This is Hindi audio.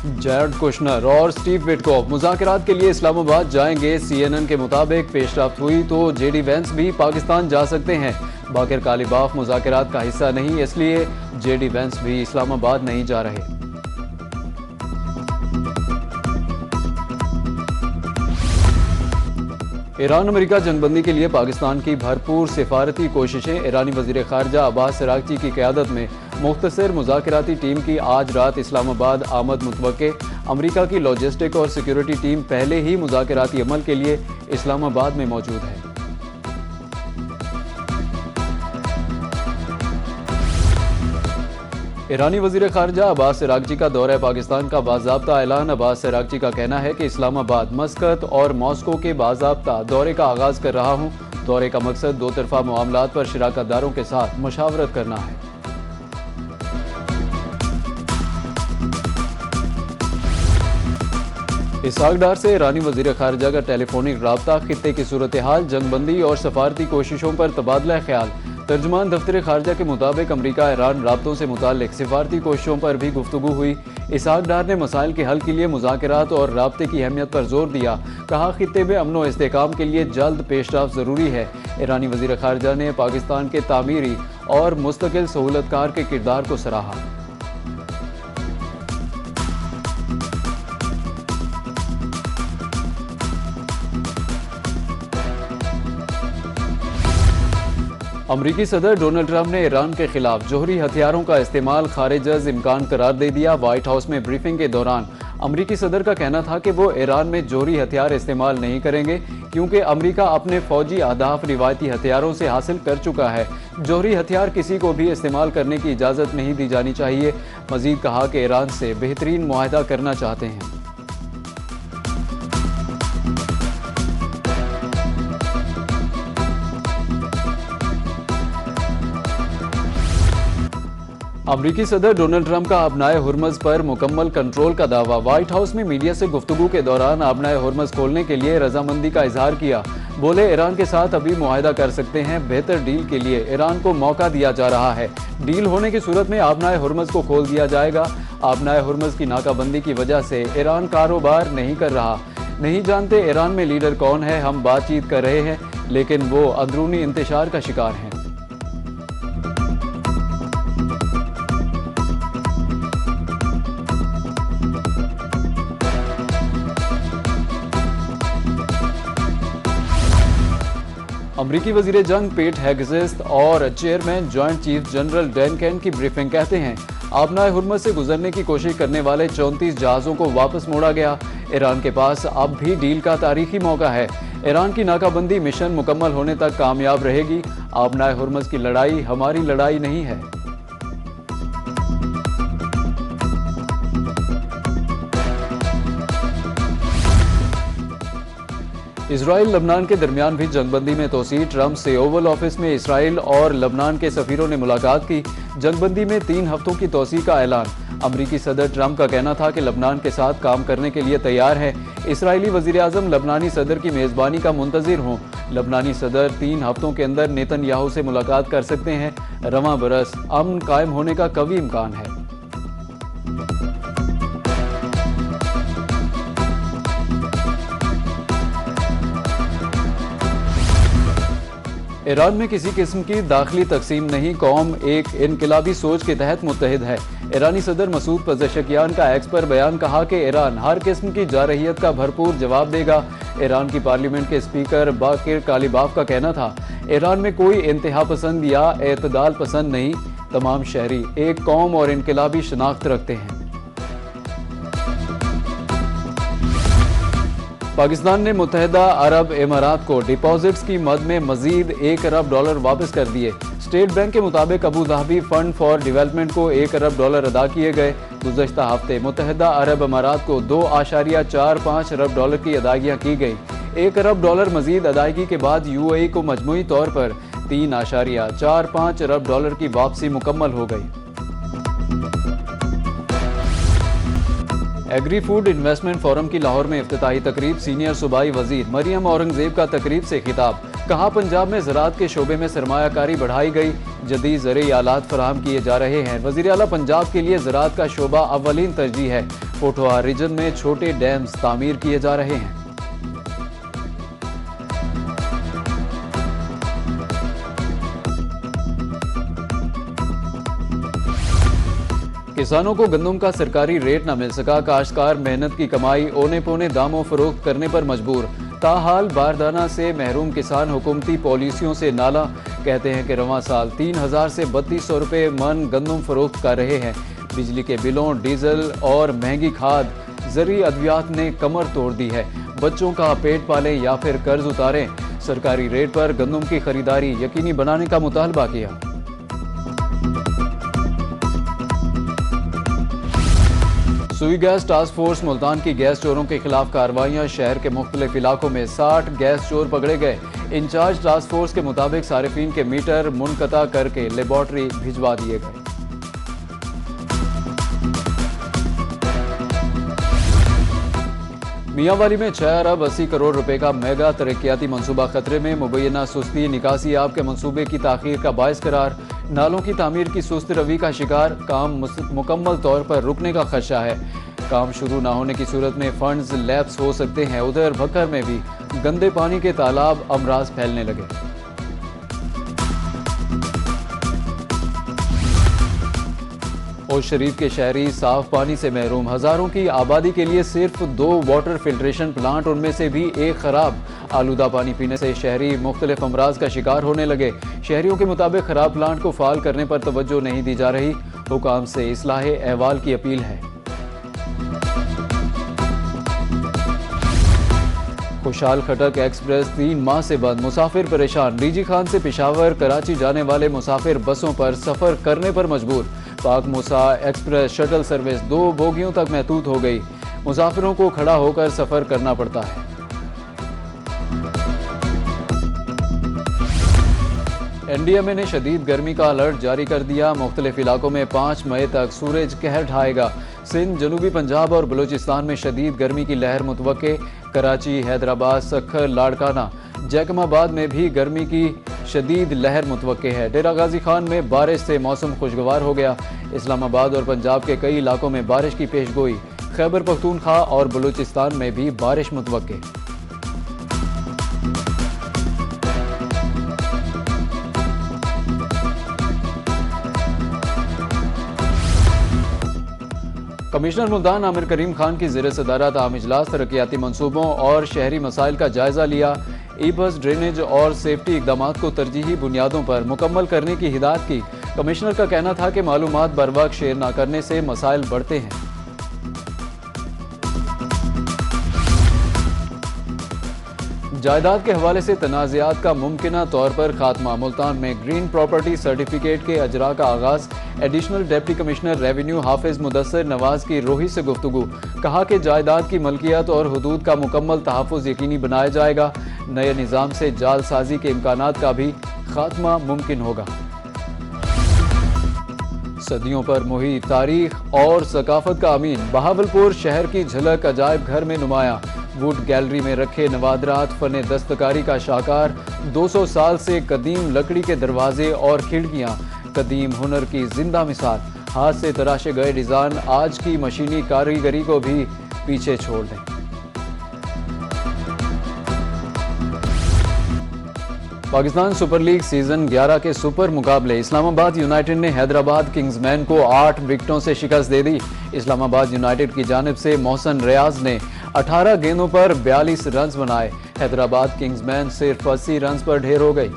जैरेड कुशनर और स्टीव विटकॉफ मुज़ाकरात के लिए इस्लामाबाद जाएंगे। CNN के मुताबिक पेशरफ्त हुई तो JD वेंस भी पाकिस्तान जा सकते हैं। बाकिर कालीबाफ मुज़ाकरात का हिस्सा नहीं, इसलिए JD वेंस भी इस्लामाबाद नहीं जा रहे। ईरान अमेरिका जंगबंदी के लिए पाकिस्तान की भरपूर सिफारती कोशिशें। ईरानी वज़ीर ख़ारजा अब्बास अराग़ची की क़यादत में मुख्तसर मुज़ाकराती टीम की आज रात इस्लामाबाद आमद मुतवक्के। अमेरिका की लॉजिस्टिक और सिक्योरिटी टीम पहले ही मुज़ाकराती अमल के लिए इस्लामाबाद में मौजूद है। ईरानी वज़ीर ख़ारजा अब्बास अराग़ची का दौरा पाकिस्तान का बाज़ाब्ता ऐलान। अब्बास अराग़ची का कहना है कि इस्लामाबाद, मस्कत और मॉस्को के बाज़ाब्ता दौरे का आगाज़ कर रहा हूँ। दौरे का मकसद दो तरफ़ा मामलात पर शराकतदारों के साथ मशावरत करना है। इसहाक डार से ईरानी वज़ीर ख़ारजा का टेलीफोनिक राब्ता। खित्ते की सूरत हाल, जंगबंदी और सफारती कोशिशों पर तबादला ख्याल। तर्जुमान दफ्तर ख़ारजा के मुताबिक अमरीका ईरान राब्तों से मुताल्लिक सिफारती कोशिशों पर भी गुफ्तगू हुई। इसहाक डार ने मसाइल के हल के लिए मुज़ाकरात और राब्ते की अहमियत पर जोर दिया। कहा, खित्ते में अमन व इस्तेहकाम के लिए जल्द पेशरफ्त ज़रूरी है। ईरानी वज़ीर ख़ारजा ने पाकिस्तान के तामीरी और मुस्तकिल सहूलतकार के किरदार को सराहा। अमरीकी सदर डोनाल्ड ट्रंप ने ईरान के खिलाफ जोहरी हथियारों का इस्तेमाल खारिज इम्कान करार दे दिया। व्हाइट हाउस में ब्रीफिंग के दौरान अमरीकी सदर का कहना था कि वो ईरान में जोहरी हथियार इस्तेमाल नहीं करेंगे, क्योंकि अमरीका अपने फौजी अहदाफ रिवायती हथियारों से हासिल कर चुका है। जोहरी हथियार किसी को भी इस्तेमाल करने की इजाज़त नहीं दी जानी चाहिए। मजीद कहा कि ईरान से बेहतरीन मुआहदा करना चाहते हैं। अमरीकी सदर डोनाल्ड ट्रंप का आबनाए हुर्मज़ पर मुकम्मल कंट्रोल का दावा। व्हाइट हाउस में मीडिया से गुफ्तगू के दौरान आबनाए हुर्मज़ खोलने के लिए रजामंदी का इजहार किया। बोले, ईरान के साथ अभी मुआहदा कर सकते हैं। बेहतर डील के लिए ईरान को मौका दिया जा रहा है। डील होने की सूरत में आबनाए हुर्मज़ को खोल दिया जाएगा। आबनाए हुर्मज़ की नाकाबंदी की वजह से ईरान कारोबार नहीं कर रहा। नहीं जानते ईरान में लीडर कौन है। हम बातचीत कर रहे हैं, लेकिन वो अंदरूनी इंतशार का शिकार हैं। अमरीकी वजीर जंग पेट हेगसेस और chairman joint chief general Dan can की ब्रीफिंग। कहते हैं, आबनाए हुर्मज़ से गुजरने की कोशिश करने वाले 34 जहाज़ों को वापस मोड़ा गया। ईरान के पास अब भी डील का तारीखी मौका है। ईरान की नाकाबंदी मिशन मुकम्मल होने तक कामयाब रहेगी। आबनाए हुर्मज़ की लड़ाई हमारी लड़ाई नहीं है। इजराइल लबनान के दरमियान भी जंगबंदी में तोसी। ट्रंप से ओवल ऑफिस में इसराइल और लबनान के सफीरों ने मुलाकात की। जंगबंदी में 3 हफ्तों की तोसी का ऐलान। अमरीकी सदर ट्रंप का कहना था कि लबनान के साथ काम करने के लिए तैयार है। इसराइली वजीर आजम लबनानी सदर की मेज़बानी का मुंतजिर हों। लबनानी सदर 3 हफ्तों के अंदर नेतन्याहू से मुलाकात कर सकते हैं। रवां बरस अमन कायम होने का कवी इम्कान है। ईरान में किसी किस्म की दाखिली तकसीम नहीं, कौम एक इनकलाबी सोच के तहत मुत्तहिद है। ईरानी सदर मसूद पज़ेशकियान का एक्स पर बयान। कहा कि ईरान हर किस्म की जारहियत का भरपूर जवाब देगा। ईरान की पार्लियामेंट के स्पीकर बाकिर कालीबाफ का कहना था, ईरान में कोई इंतहा पसंद या एतदाल पसंद नहीं, तमाम शहरी एक कौम और इनकलाबी शनाख्त रखते हैं। पाकिस्तान ने मुत्तहिदा अरब इमारात को डिपॉजिट्स की मद में मजीद $1 अरब वापस कर दिए। स्टेट बैंक के मुताबिक Abu Dhabi fund for development को $1 अरब अदा किए गए। गुज़श्ता हफ्ते मुत्तहिदा अरब इमारात को $2.45 अरब की अदायगियाँ की गई। $1 अरब मजीद अदायगी के बाद UAE को मजमूई तौर पर $3.45 अरब की वापसी मुकम्मल हो गई। एग्री फूड इन्वेस्टमेंट फोरम की लाहौर में इफ्तिताही तकरीब। सीनियर सूबाई वजीर मरियम औरंगजेब का तकरीब से खिताब। कहा, पंजाब में ज़राअत के शोबे में सरमायाकारी बढ़ाई गई, जदीद ज़रूरी आलात फराहम किए जा रहे हैं। वज़ीर आला पंजाब के लिए ज़राअत का शोबा अव्वलीन तरजीह है। पोठोहार रीजन में छोटे डैम्स तामीर किए जा रहे हैं। किसानों को गंदम का सरकारी रेट न मिल सका, काश्तकार मेहनत की कमाई औने पौने दामों फरोख्त करने पर मजबूर। ताहाल बारदाना से महरूम किसान हुकूमती पॉलिसियों से नाला। कहते हैं कि रवां साल 3000 से 3200 रुपये मन गंदम फरोख्त कर रहे हैं। बिजली के बिलों, डीजल और महंगी खाद, ज़रूरी अद्वियात ने कमर तोड़ दी है। बच्चों का पेट पालें या फिर कर्ज उतारें। सरकारी रेट पर गंदम की खरीदारी यकीनी बनाने का मुतालबा किया। सुई गैस टास्क फोर्स मुल्तान की गैस चोरों के खिलाफ कार्रवाइयां। शहर के मुख्तलिफ इलाकों में 60 गैस चोर पकड़े गए। इंचार्ज टास्क फोर्स के मुताबिक सारिफीन के मीटर मुनक़ता करके लेबॉर्ट्री भिजवा दिए गए। मियांवाली में 6 अरब 80 करोड़ रुपए का मेगा तरक्याती मंसूबा खतरे में। मुबैना सुस्ती निकासी आप के मंसूबे की ताखीर का बायस करार। नालों की तामीर की सुस्त रवि का शिकार। काम मुकम्मल तौर पर रुकने का खदशा है। काम शुरू न होने की सूरत में फंड्स लैप्स हो सकते हैं। उधर भक्कर में भी गंदे पानी के तालाब अमराज फैलने लगे। और शरीफ के शहरी साफ पानी से महरूम। हजारों की आबादी के लिए सिर्फ 2 वाटर फिल्ट्रेशन प्लांट, उनमें से भी एक खराब। आलूदा पानी पीने से शहरी मुख्तलिफ अमराज का शिकार होने लगे। शहरियों के मुताबिक खराब प्लांट को फाल करने पर तवज्जो नहीं दी जा रही। हुकाम से इस्लाहे अहवाल की अपील है। खुशहाल खटक एक्सप्रेस 3 माह से बंद, मुसाफिर परेशान। डीजी खान से पेशावर कराची जाने वाले मुसाफिर बसों पर सफर करने पर मजबूर। पाक मूसा एक्सप्रेस शटल सर्विस 2 बोगियों तक महदूद हो गई। मुसाफिरों को खड़ा होकर सफर करना पड़ता है। एनडीएमए ने शदीद गर्मी का अलर्ट जारी कर दिया। मुख्तलिफ इलाकों में 5 मई तक सूरज कहर ढाएगा। सिंध, जनूबी पंजाब और बलूचिस्तान में शदीद गर्मी की लहर मुतवक्के। कराची, हैदराबाद, सखर, लाड़काना, जैकमाबाद में भी गर्मी की शदीद लहर मुतवक्के है। डेरा गाजी खान में बारिश से मौसम खुशगवार हो गया। इस्लामाबाद और पंजाब के कई इलाकों में बारिश की पेशगोई। खैबर पख्तूनख्वा और बलूचिस्तान में भी बारिश मुतवक्के। कमिश्नर मुल्तान आमिर करीम खान की ज़ेर सदारत आम इजलास तरक्याती मंसूबों और शहरी मसाइल का जायजा लिया। ई बस, ड्रेनेज और सेफ्टी इकदाम को तरजीही बुनियादों पर मुकम्मल करने की हिदायत की। कमिश्नर का कहना था कि मालूमात बर वक्त शेयर न करने से मसाइल बढ़ते हैं। जायदाद के हवाले से तनाज़ात का मुमकिना तौर पर खात्मा। मुल्तान में ग्रीन प्रॉपर्टी सर्टिफिकेट के अजरा का आगाज। एडिशनल डिप्टी कमिश्नर रेवेन्यू हाफिज मुदस्सिर नवाज की रोही से गुफ्तगू। कहा कि जायदाद की मलकियत और हुदूद का मुकम्मल तहफ़्फ़ुज़ यकीनी बनाया जाएगा। नए निज़ाम से जालसाजी के इम्कानात का भी खात्मा मुमकिन होगा। सदियों पर मुही तारीख और सकाफत का अमीन। बहावलपुर शहर की झलक अजायब घर में नुमाया। वुड गैलरी में रखे नवादरात फने दस्तकारी का शाहकार। 200 साल से कदीम लकड़ी के दरवाजे और खिड़कियां कदीम हुनर की जिंदा मिसाल। हाथ से तराशे गए डिजाइन आज की मशीनी कारीगरी को भी पीछे छोड़ दें। पाकिस्तान सुपर लीग सीजन 11 के सुपर मुकाबले। इस्लामाबाद यूनाइटेड ने हैदराबाद किंग्समैन को 8 विकेटों से शिकस्त दे दी। इस्लामाबाद यूनाइटेड की जानिब से मोहसन रियाज ने 18 गेंदों पर 42 रन बनाए। हैदराबाद किंग्समैन सिर्फ 80 रन पर ढेर हो गई।